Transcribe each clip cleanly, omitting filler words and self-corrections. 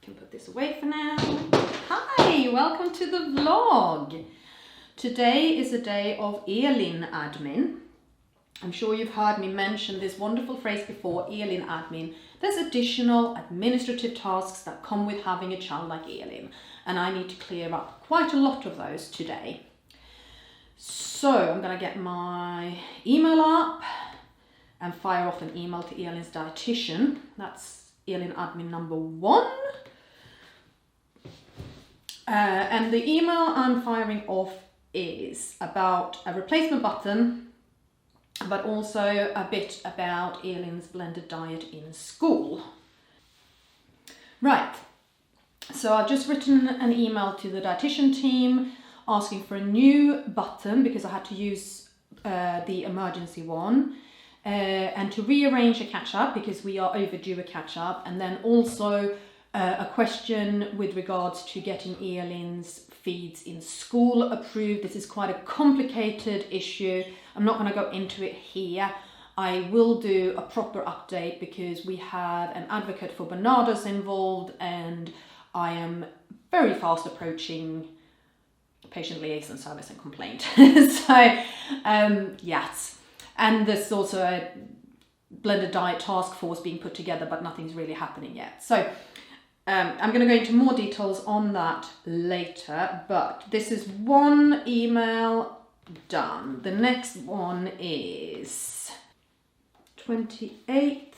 Can put this away for now. Hi, welcome to the vlog. Today is a day of Elin admin. I'm sure you've heard me mention this wonderful phrase before, Elin admin. There's additional administrative tasks that come with having a child like Elin, and I need to clear up quite a lot of those today. So I'm gonna get my email up and fire off an email to Elin's dietitian. That's Elin admin number 1. And the email I'm firing off is about a replacement button, but also a bit about Elin's blended diet in school. Right, so I've just written an email to the dietitian team asking for a new button because I had to use the emergency one, and to rearrange a catch-up because we are overdue a catch-up, and then also a question with regards to getting Elin's feeds in school approved. This is quite a complicated issue. I'm not going to go into it here. I will do a proper update because we have an advocate for Bernardo's involved, and I am very fast approaching patient liaison service and complaint. So yes, and there's also a blended diet task force being put together, but nothing's really happening yet. So I'm going to go into more details on that later, but this is one email done. The next one is 28th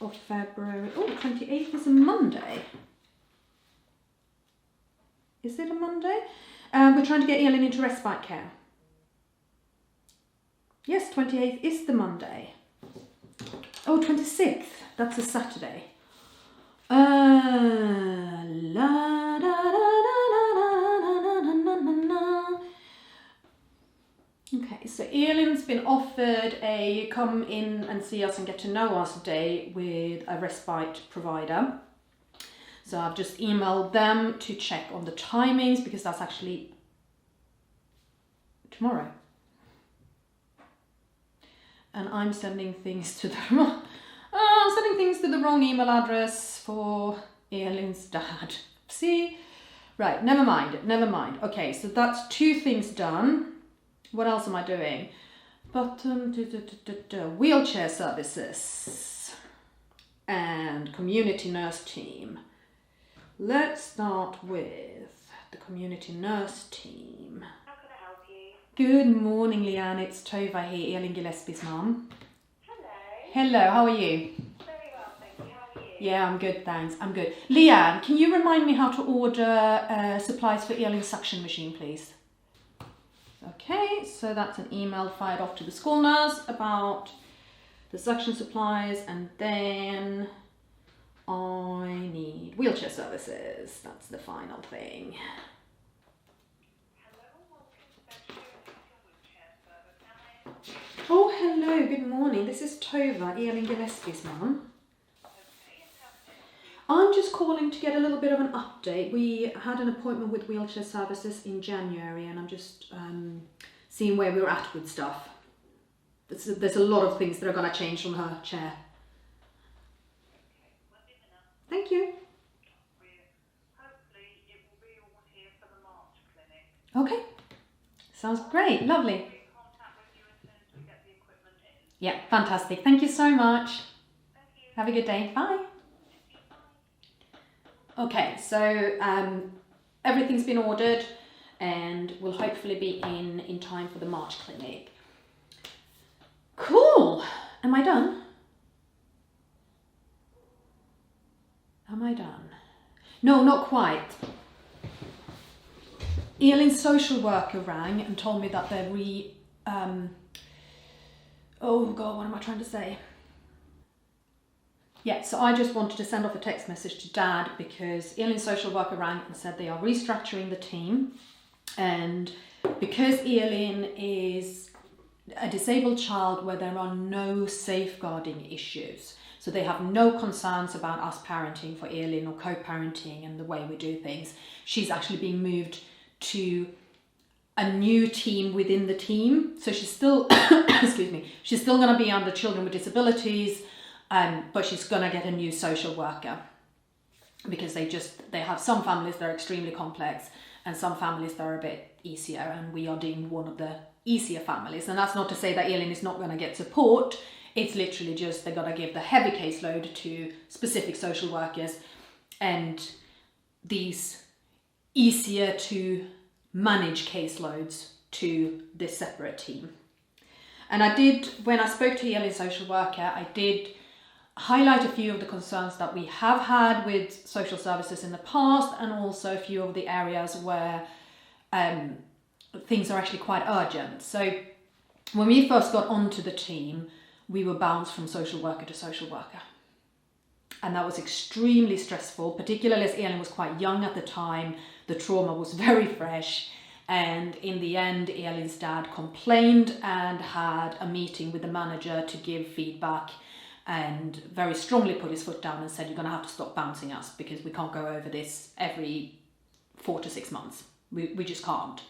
of February. Oh, 28th is a Monday. Is it a Monday? We're trying to get Elin into respite care. Yes, 28th is the Monday. Oh, 26th. That's a Saturday. Okay, so Elin's been offered a come in and see us and get to know us day with a respite provider. So I've just emailed them to check on the timings because that's actually tomorrow. And I'm sending things to the wrong... I'm sending things to the wrong email address for Elin's dad. See? Right, never mind. Okay, so that's 2 things done. What else am I doing? Wheelchair services and community nurse team. Let's start with the community nurse team. How can I help you? Good morning, Leanne. It's Tova here, Elin Gillespie's mum. Hello, how are you? very well, thank you. How are you? Yeah, I'm good, thanks. I'm good. Leanne, can you remind me how to order supplies for Elin's suction machine, please? Okay, so that's an email fired off to the school nurse about the suction supplies, and then I need wheelchair services. That's the final thing. Hello, welcome to Wheelchair Service. How may I help you? Oh, hello, good morning. This is Tova, Elin Gillespie's mum. Okay, and how can I help you? I'm just calling to get a little bit of an update. We had an appointment with wheelchair services in January, and I'm just seeing where we're at with stuff. There's a lot of things that are going to change from her chair. Okay, one minute. Thank you. Hopefully it will be all here for the March clinic. Okay, sounds great, lovely. We'll be in contact with you as soon as we get the equipment in. Yeah, fantastic. Thank you so much. Thank you. Have a good day. Bye. Okay, so everything's been ordered and will hopefully be in time for the March clinic. Cool. Am I done? Am I done? No, not quite. Elin's social worker rang and told me that they're oh God, what am I trying to say? Yeah, so I just wanted to send off a text message to Dad because Elin's social worker rang and said they are restructuring the team, and because Elin is a disabled child where there are no safeguarding issues, so they have no concerns about us parenting for Elin or co-parenting and the way we do things. She's actually being moved to a new team within the team. So she's still, excuse me, she's still going to be under children with disabilities, but she's going to get a new social worker. because they have some families that are extremely complex and some families that are a bit easier, and we are deemed one of the easier families. And that's not to say that Elin is not going to get support. It's literally just they're going to give the heavy caseload to specific social workers, and these easier to manage caseloads to this separate team. And I did, when I spoke to Elin's social worker, I did highlight a few of the concerns that we have had with social services in the past, and also a few of the areas where things are actually quite urgent. So when we first got onto the team, we were bounced from social worker to social worker. And that was extremely stressful, particularly as Elin was quite young at the time. The trauma was very fresh. And in the end, Elin's dad complained and had a meeting with the manager to give feedback, and very strongly put his foot down and said, you're going to have to stop bouncing us, because we can't go over this every 4 to 6 months. We just can't.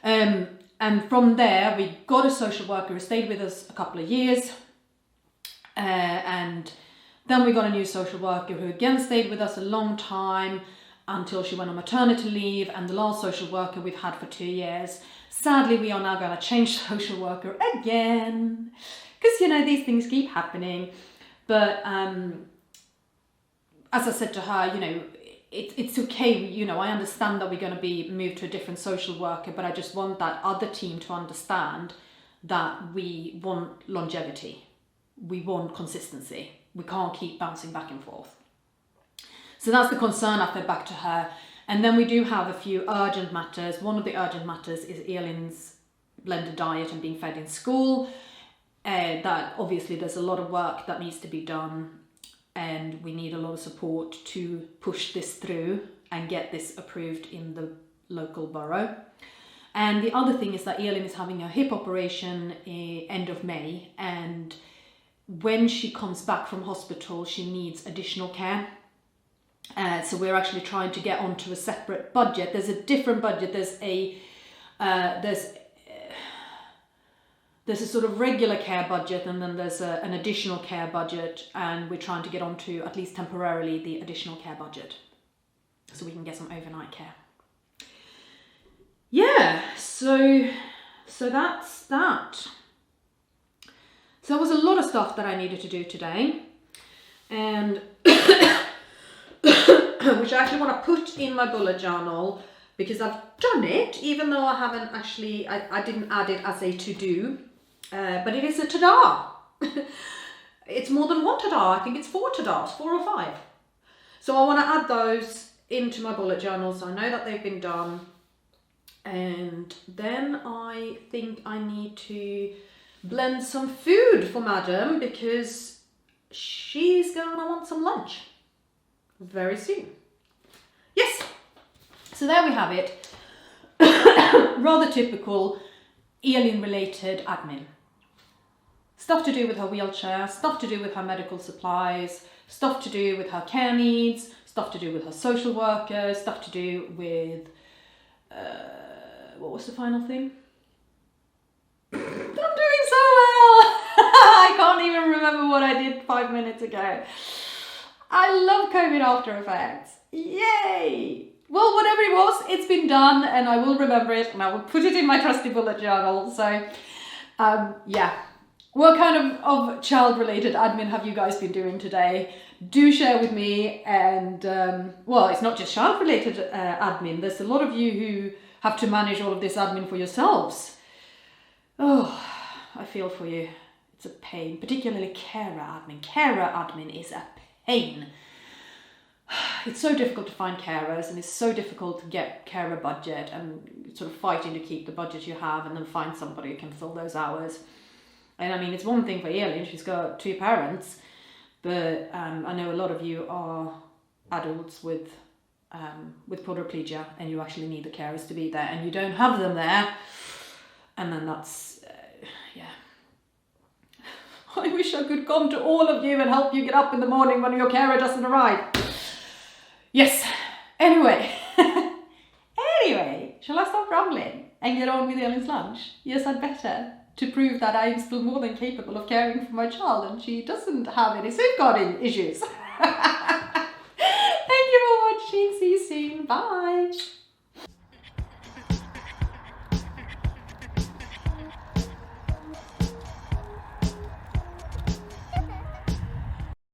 And from there, we got a social worker who stayed with us a couple of years. And then we got a new social worker who again stayed with us a long time until she went on maternity leave. And the last social worker we've had for 2 years. Sadly, we are now going to change social worker again, because, you know, these things keep happening. But as I said to her, you know, it's okay. You know, I understand that we're going to be moved to a different social worker, but I just want that other team to understand that we want longevity. We want consistency. We can't keep bouncing back and forth. So that's the concern I fed back to her. And then we do have a few urgent matters. One of the urgent matters is Elin's blended diet and being fed in school. That obviously there's a lot of work that needs to be done, and we need a lot of support to push this through and get this approved in the local borough. And the other thing is that Elin is having a hip operation end of May, and when she comes back from hospital, she needs additional care. So we're actually trying to get onto a separate budget. There's a different budget. There's a sort of regular care budget, and then there's an additional care budget, and we're trying to get onto, at least temporarily, the additional care budget so we can get some overnight care. Yeah, so that's that. So there was a lot of stuff that I needed to do today, and which I actually want to put in my bullet journal, because I've done it, even though I haven't actually, I didn't add it as a to-do. But it is a ta-da. It's more than one ta-da. I think it's 4 ta-das, 4 or 5. So I want to add those into my bullet journal, so I know that they've been done. And then I think I need to blend some food for Madam, because she's going to want some lunch very soon. Yes. So there we have it. Rather typical Elin-related admin. Stuff to do with her wheelchair, stuff to do with her medical supplies, stuff to do with her care needs, stuff to do with her social worker, stuff to do with, what was the final thing? I'm doing so well! I can't even remember what I did 5 minutes ago. I love COVID after effects. Yay! Well, whatever it was, it's been done, and I will remember it, and I will put it in my trusty bullet journal. So, yeah. What kind of child-related admin have you guys been doing today? Do share with me. And, well, it's not just child-related admin. There's a lot of you who have to manage all of this admin for yourselves. Oh, I feel for you. It's a pain, particularly carer admin. Carer admin is a pain. It's so difficult to find carers, and it's so difficult to get carer budget, and sort of fighting to keep the budget you have and then find somebody who can fill those hours. And I mean, it's one thing for Elin, she's got 2 parents, but I know a lot of you are adults with quadriplegia, and you actually need the carers to be there, and you don't have them there, and then that's, yeah. I wish I could come to all of you and help you get up in the morning when your carer doesn't arrive. Yes, anyway, shall I stop rambling and get on with Elin's lunch? Yes, I'd better, to prove that I am still more than capable of caring for my child, and she doesn't have any safeguarding issues. Thank you Bye.